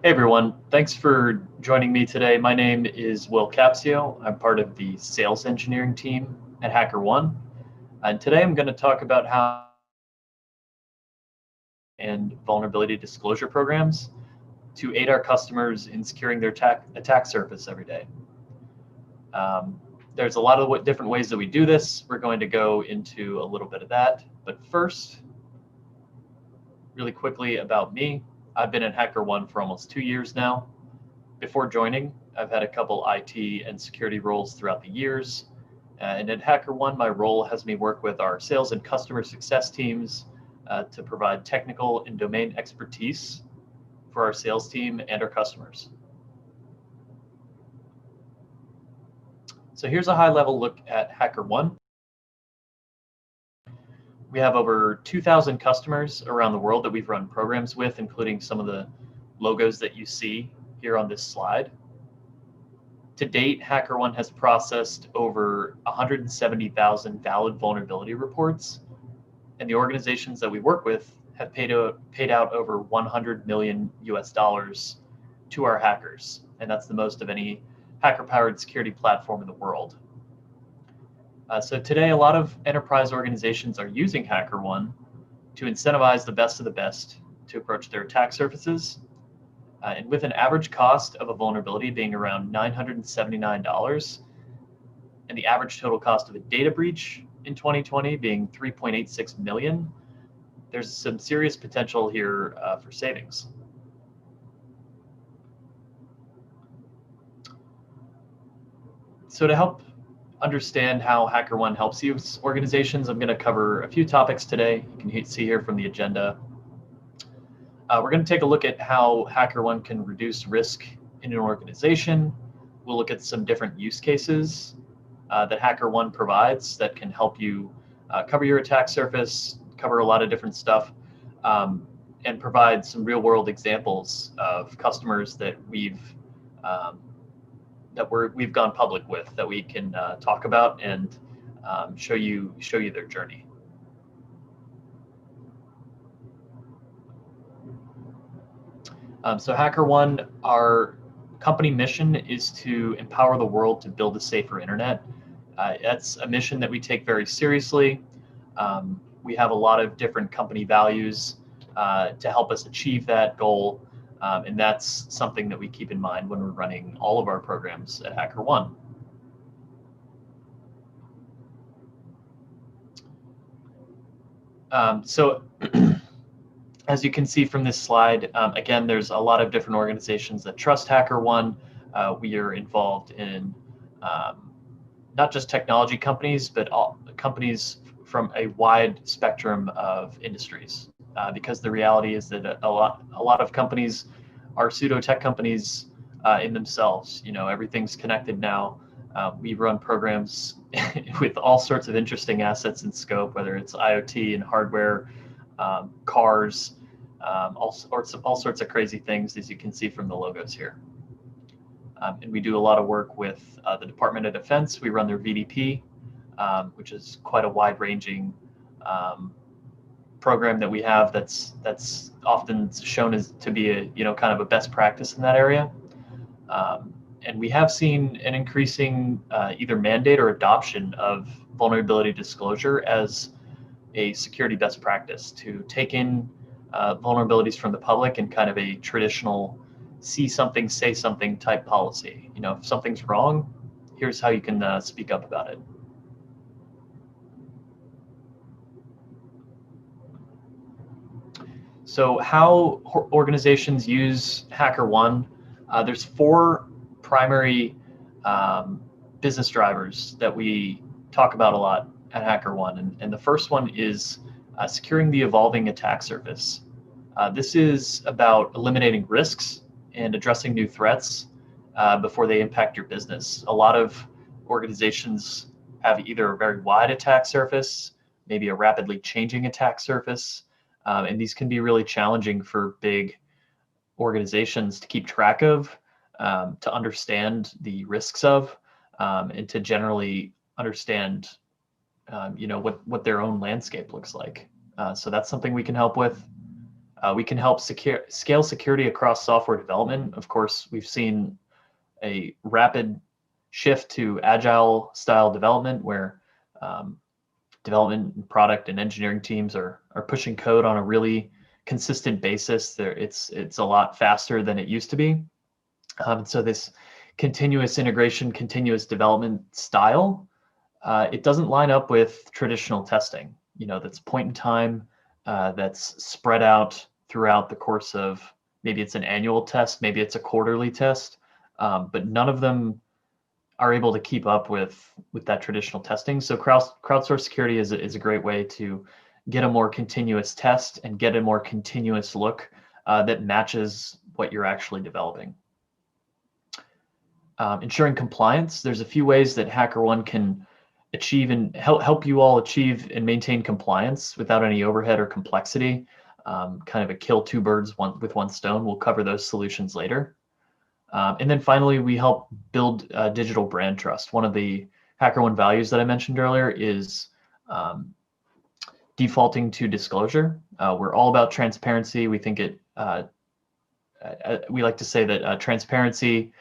Hey everyone, thanks for joining me today. My name is Will Capsio. I'm part of the sales engineering team at HackerOne. And today I'm going to talk about how and vulnerability disclosure programs to aid our customers in securing their attack surface every day. Um, there's a lot of different ways that we do this. We're going to go into a little bit of that. But first, really quickly about me. I've been at HackerOne for almost 2 years now. Before joining, I've had a couple IT and security roles throughout the years. And at HackerOne, my role has me work with our sales and customer success teams to provide technical and domain expertise for our sales team and our customers. So here's a high level look at HackerOne. We have over 2,000 customers around the world that we've run programs with, including some of the logos that you see here on this slide. To date, HackerOne has processed over 170,000 valid vulnerability reports, and the organizations that we work with have paid out over 100 million US dollars to our hackers, and that's the most of any hacker-powered security platform in the world. So today, a lot of enterprise organizations are using HackerOne to incentivize the best of the best to approach their attack surfaces. And with an average cost of a vulnerability being around $979, and the average total cost of a data breach in 2020 being 3.86 million, there's some serious potential here for savings. So to help understand how HackerOne helps use organizations, I'm going to cover a few topics today. You can see here from the agenda. We're going to take a look at how HackerOne can reduce risk in an organization. We'll look at some different use cases that HackerOne provides that can help you cover your attack surface, cover a lot of different stuff, and provide some real-world examples of customers that we've gone public with that we can talk about and show you their journey. So HackerOne, our company mission is to empower the world to build a safer internet. That's a mission that we take very seriously. We have a lot of different company values to help us achieve that goal, and that's something that we keep in mind when we're running all of our programs at HackerOne. So as you can see from this slide, again, there's a lot of different organizations that trust HackerOne. We are involved in not just technology companies, but all companies from a wide spectrum of industries. Because the reality is that a lot of companies are pseudo tech companies in themselves. You know, everything's connected now. We run programs with all sorts of interesting assets in scope, whether it's IoT and hardware, cars, all sorts of crazy things, as you can see from the logos here. And we do a lot of work with the Department of Defense. We run their VDP, which is quite a wide-ranging program that we have that's often shown as to be a kind of a best practice in that area. And we have seen an increasing either mandate or adoption of vulnerability disclosure as a security best practice to take in vulnerabilities from the public in kind of a traditional see something, say something type policy. You know, if something's wrong, here's how you can speak up about it. So how organizations use HackerOne, there's four primary business drivers that we talk about a lot at HackerOne. And the first one is securing the evolving attack surface. This is about eliminating risks and addressing new threats before they impact your business. A lot of organizations have either a very wide attack surface, maybe a rapidly changing attack surface, and these can be really challenging for big organizations to keep track of, to understand the risks of, and to generally understand, what their own landscape looks like. So that's something we can help with. We can help scale security across software development. Of course, we've seen a rapid shift to agile style development where development, product, and engineering teams are pushing code on a really consistent basis. It's a lot faster than it used to be. So this continuous integration, continuous development style, it doesn't line up with traditional testing. That's point in time, that's spread out throughout the course of, maybe it's an annual test, maybe it's a quarterly test, but none of them are able to keep up with that traditional testing. So crowdsourced security is a great way to get a more continuous test and get a more continuous look that matches what you're actually developing. Ensuring compliance, there's a few ways that HackerOne can achieve and help you all achieve and maintain compliance without any overhead or complexity. Kind of a kill two birds with one stone. We'll cover those solutions later. And then finally, we help build digital brand trust. One of the HackerOne values that I mentioned earlier is defaulting to disclosure. We're all about transparency. We think we like to say that transparency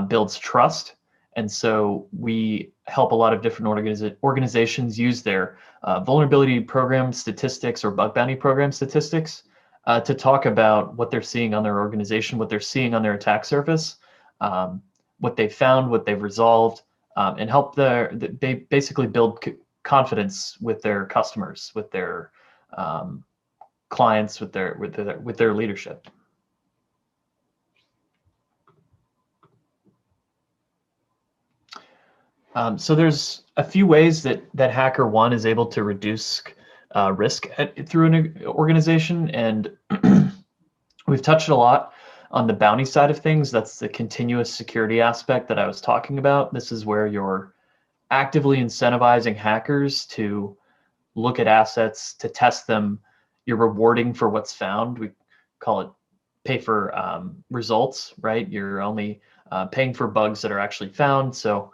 builds trust. And so we help a lot of different organizations use their vulnerability program statistics or bug bounty program statistics to talk about what they're seeing on their organization, what they're seeing on their attack surface, what they've found, what they've resolved, and help they basically build confidence with their customers, with their clients, with their leadership. So there's a few ways that HackerOne is able to reduce risk through an organization, and we've touched a lot on the bounty side of things. That's the continuous security aspect that I was talking about. This is where you're actively incentivizing hackers to look at assets, to test them. You're rewarding for what's found. We call it pay for results, right? You're only paying for bugs that are actually found. So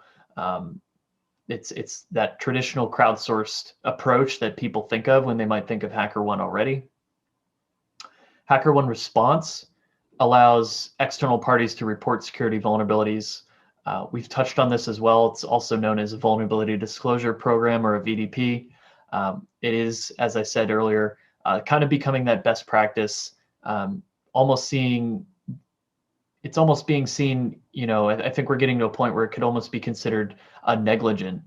it's that traditional crowdsourced approach that people think of when they might think of HackerOne already. HackerOne Response allows external parties to report security vulnerabilities. We've touched on this as well. It's also known as a Vulnerability Disclosure Program, or a VDP. It is, as I said earlier, kind of becoming that best practice, it's almost being seen, I think we're getting to a point where it could almost be considered negligent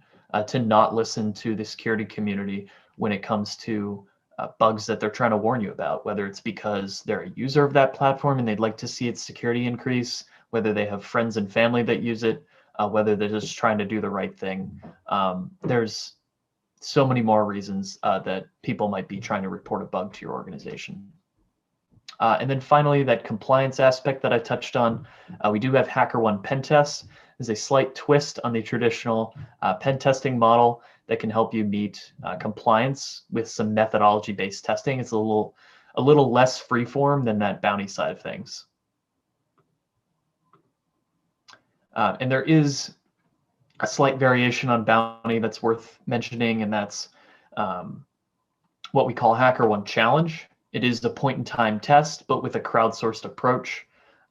to not listen to the security community when it comes to bugs that they're trying to warn you about, whether it's because they're a user of that platform and they'd like to see its security increase, whether they have friends and family that use it, whether they're just trying to do the right thing. There's so many more reasons that people might be trying to report a bug to your organization. And then finally, that compliance aspect that I touched on, we do have HackerOne pen tests. There's a slight twist on the traditional pen testing model that can help you meet compliance with some methodology-based testing. It's a little less freeform than that bounty side of things. And there is a slight variation on bounty that's worth mentioning, and that's what we call HackerOne Challenge. It is the point-in-time test, but with a crowdsourced approach.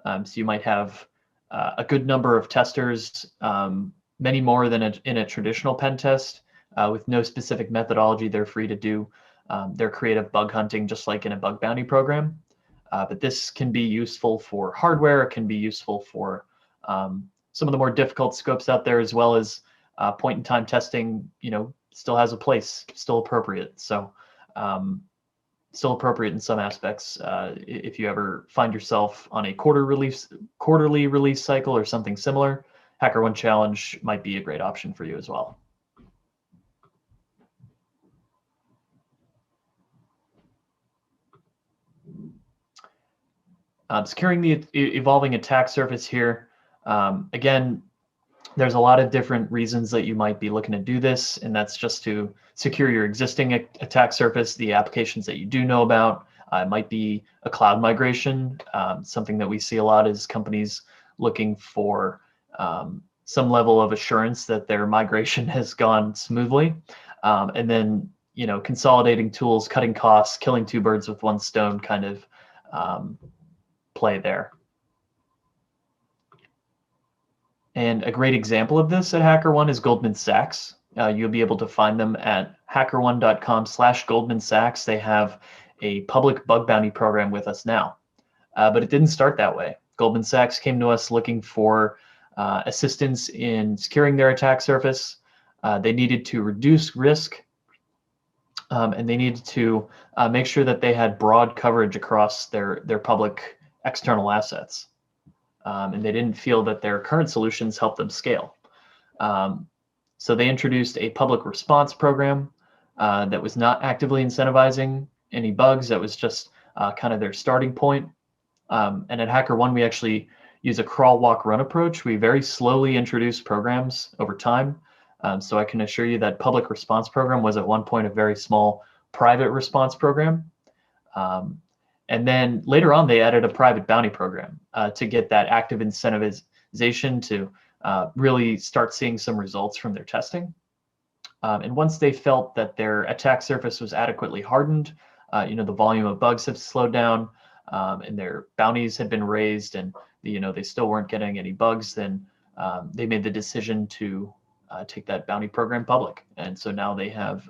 So you might have a good number of testers, many more than in a traditional pen test, with no specific methodology. They're free to do their creative bug hunting, just like in a bug bounty program. But this can be useful for hardware. It can be useful for some of the more difficult scopes out there, as well as point-in-time testing. Still has a place, still appropriate. So. Still appropriate in some aspects. If you ever find yourself on a quarterly release cycle or something similar, HackerOne Challenge might be a great option for you as well. Securing the evolving attack surface here. Again, there's a lot of different reasons that you might be looking to do this, and that's just to secure your existing attack surface, the applications that you do know about. It might be a cloud migration. Something that we see a lot is companies looking for some level of assurance that their migration has gone smoothly. And then, consolidating tools, cutting costs, killing two birds with one stone kind of play there. And a great example of this at HackerOne is Goldman Sachs. You'll be able to find them at hackerone.com/Goldman Sachs. They have a public bug bounty program with us now. But it didn't start that way. Goldman Sachs came to us looking for assistance in securing their attack surface. They needed to reduce risk, and they needed to make sure that they had broad coverage across their public external assets. And they didn't feel that their current solutions helped them scale. So they introduced a public response program that was not actively incentivizing any bugs. That was just kind of their starting point. And at HackerOne, we actually use a crawl, walk, run approach. We very slowly introduce programs over time. So I can assure you that public response program was at one point a very small private response program. And then later on, they added a private bounty program to get that active incentivization to really start seeing some results from their testing. And once they felt that their attack surface was adequately hardened, the volume of bugs have slowed down, and their bounties had been raised, and they still weren't getting any bugs, then they made the decision to take that bounty program public. And so now they have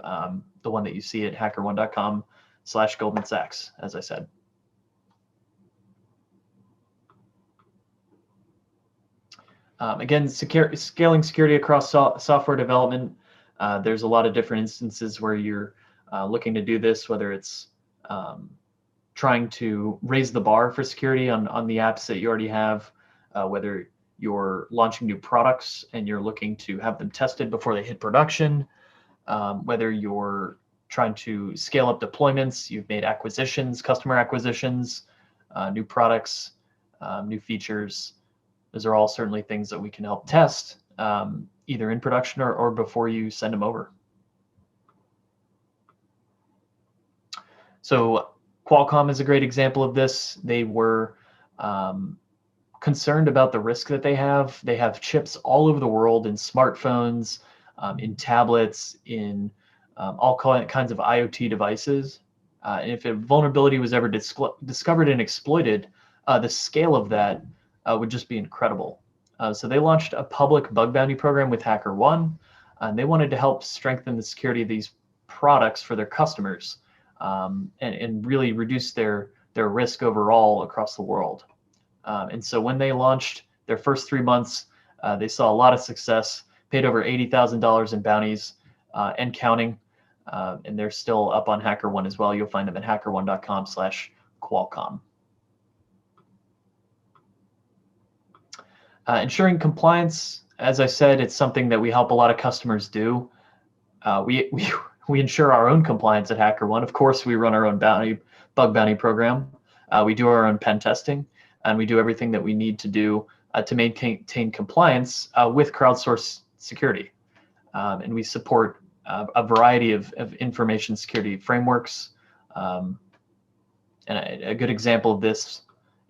the one that you see at hackerone.com/Goldman Sachs, as I said. Again, scaling security across software development. There's a lot of different instances where you're looking to do this, whether it's trying to raise the bar for security on the apps that you already have, whether you're launching new products and you're looking to have them tested before they hit production, whether you're trying to scale up deployments, you've made acquisitions, customer acquisitions, new products, new features. Those are all certainly things that we can help test, either in production or before you send them over. So Qualcomm is a great example of this. They were concerned about the risk that they have. They have chips all over the world in smartphones, in tablets, in all kinds of IoT devices. And if a vulnerability was ever discovered and exploited, the scale of that would just be incredible. So they launched a public bug bounty program with HackerOne, and they wanted to help strengthen the security of these products for their customers, and really reduce their risk overall across the world. And so when they launched their first 3 months, they saw a lot of success, paid over $80,000 in bounties and counting. And they're still up on HackerOne as well. You'll find them at hackerone.com/Qualcomm. Ensuring compliance, as I said, it's something that we help a lot of customers do. We ensure our own compliance at HackerOne. Of course, we run our own bug bounty program. We do our own pen testing, and we do everything that we need to do to maintain compliance with crowdsourced security. And we support a variety of information security frameworks. And a good example of this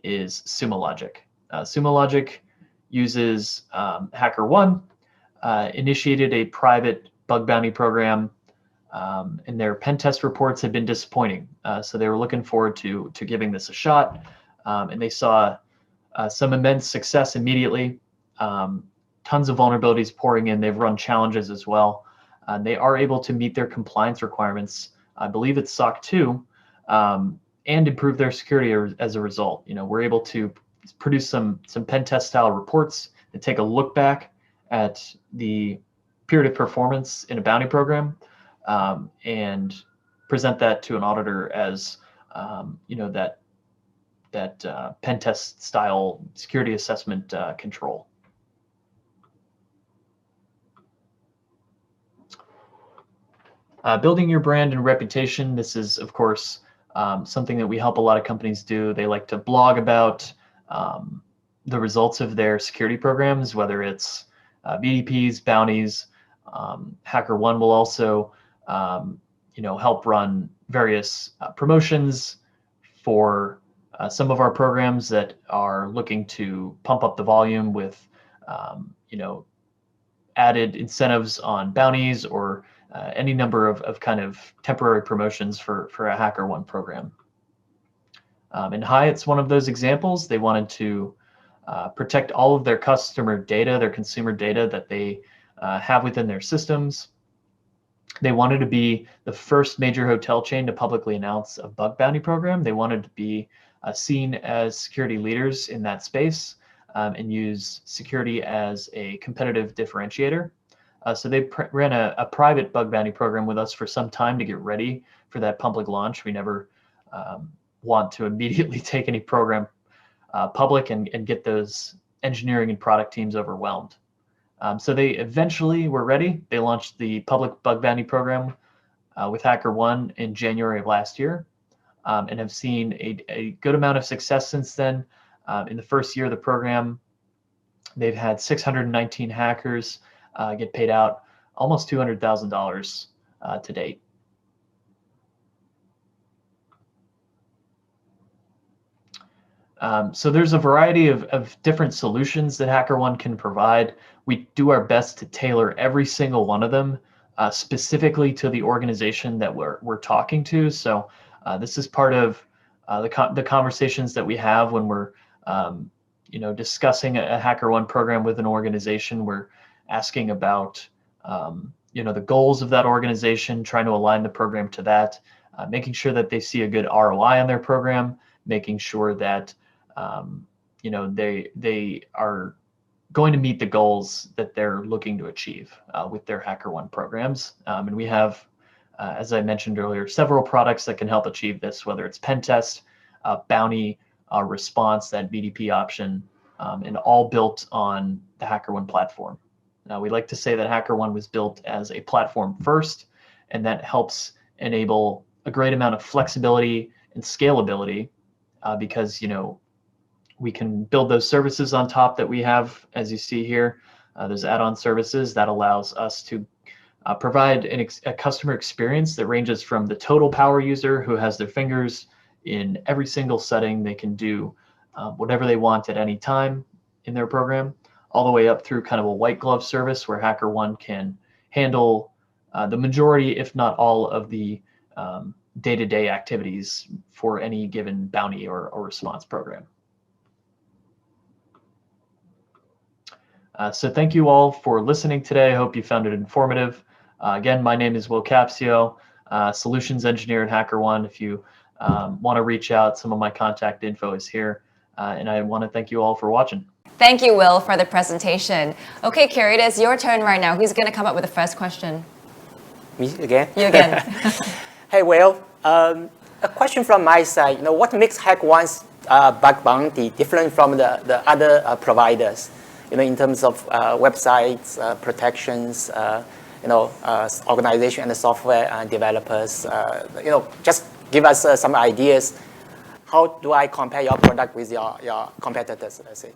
is Sumo Logic. Sumo Logic uses HackerOne, initiated a private bug bounty program, and their pen test reports had been disappointing. So they were looking forward to giving this a shot, and they saw some immense success immediately. Tons of vulnerabilities pouring in. They've run challenges as well. They are able to meet their compliance requirements. I believe it's SOC 2, and improve their security as a result. We're able to produce some pen test style reports that take a look back at the period of performance in a bounty program, and present that to an auditor as that pen test style security assessment control. Building your brand and reputation. This is, of course, something that we help a lot of companies do. They like to blog about the results of their security programs, whether it's VDPs, bounties. HackerOne will also help run various promotions for some of our programs that are looking to pump up the volume with added incentives on bounties or any number of kind of temporary promotions for a HackerOne program. And Hyatt's one of those examples. They wanted to protect all of their customer data, their consumer data that they have within their systems. They wanted to be the first major hotel chain to publicly announce a bug bounty program. They wanted to be seen as security leaders in that space and use security as a competitive differentiator. So they ran a private bug bounty program with us for some time to get ready for that public launch. We never want to immediately take any program public and get those engineering and product teams overwhelmed. So they eventually were ready. They launched the public bug bounty program with HackerOne in January of last year and have seen a good amount of success since then. In the first year of the program, they've had 619 hackers get paid out almost $200,000 to date. So there's a variety of different solutions that HackerOne can provide. We do our best to tailor every single one of them specifically to the organization that we're talking to. So this is part of the conversations that we have when we're discussing a HackerOne program with an organization. We're asking about the goals of that organization, trying to align the program to that, making sure that they see a good ROI on their program, making sure that they are going to meet the goals that they're looking to achieve with their HackerOne programs. And we have, as I mentioned earlier, several products that can help achieve this, whether it's pen test, bounty, response, that BDP option, and all built on the HackerOne platform. Now, we like to say that HackerOne was built as a platform first, and that helps enable a great amount of flexibility and scalability because we can build those services on top that we have, as you see here. There's add-on services that allows us to provide a customer experience that ranges from the total power user who has their fingers in every single setting. They can do whatever they want at any time in their program, all the way up through kind of a white glove service where HackerOne can handle the majority, if not all, of the day-to-day activities for any given bounty or response program. So thank you all for listening today. I hope you found it informative. Again, my name is Will Capsio, Solutions Engineer at HackerOne. If you want to reach out, some of my contact info is here. And I want to thank you all for watching. Thank you, Will, for the presentation. Okay, Carrie, it is your turn right now. Who's going to come up with the first question? Me again? You again. Hey, Will. A question from my side. What makes HackerOne's bug bounty different from the other providers? In terms of websites, protections, organization and the software developers. Just give us some ideas. How do I compare your product with your competitors, let's say?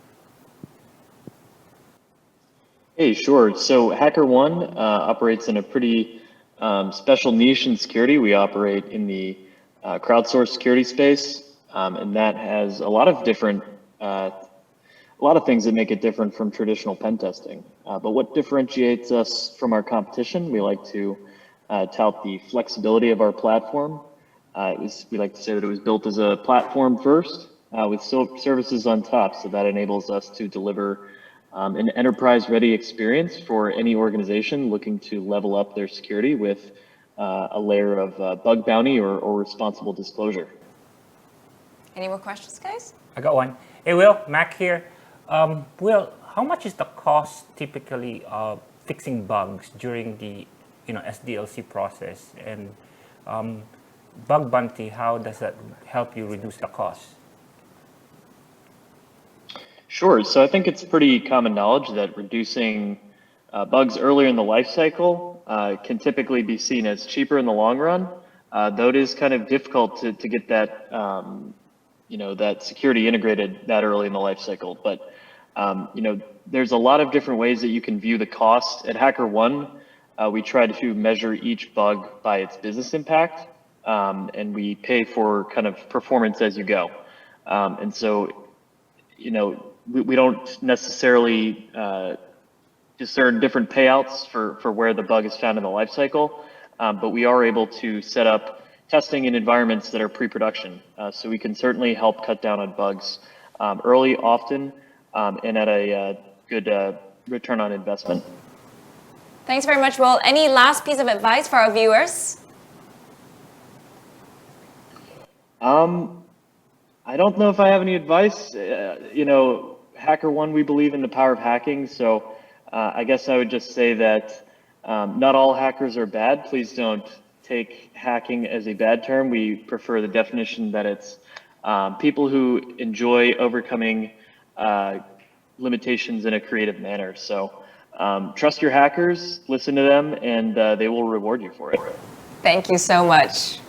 Hey, sure. So HackerOne operates in a pretty special niche in security. We operate in the crowdsourced security space, and that has a lot of different things that make it different from traditional pen testing. But what differentiates us from our competition, we like to tout the flexibility of our platform. We like to say that it was built as a platform first with services on top. So that enables us to deliver an enterprise-ready experience for any organization looking to level up their security with a layer of bug bounty or responsible disclosure. Any more questions, guys? I got one. Hey, Will, Mac here. Will, how much is the cost typically of fixing bugs during the SDLC process? And bug bounty, how does that help you reduce the cost? Sure. So I think it's pretty common knowledge that reducing bugs earlier in the life cycle can typically be seen as cheaper in the long run, though it is kind of difficult to get that that security integrated that early in the life cycle. But there's a lot of different ways that you can view the cost. At HackerOne, we try to measure each bug by its business impact, and we pay for kind of performance as you go. And so, we don't necessarily discern different payouts for where the bug is found in the life cycle, but we are able to set up testing in environments that are pre-production. So we can certainly help cut down on bugs early, often, and at a good return on investment. Thanks very much, Will. Any last piece of advice for our viewers? I don't know if I have any advice. You know, HackerOne, we believe in the power of hacking. So I guess I would just say that not all hackers are bad. Please don't take hacking as a bad term. We prefer the definition that it's people who enjoy overcoming limitations in a creative manner. So trust your hackers, listen to them, and they will reward you for it. Thank you so much.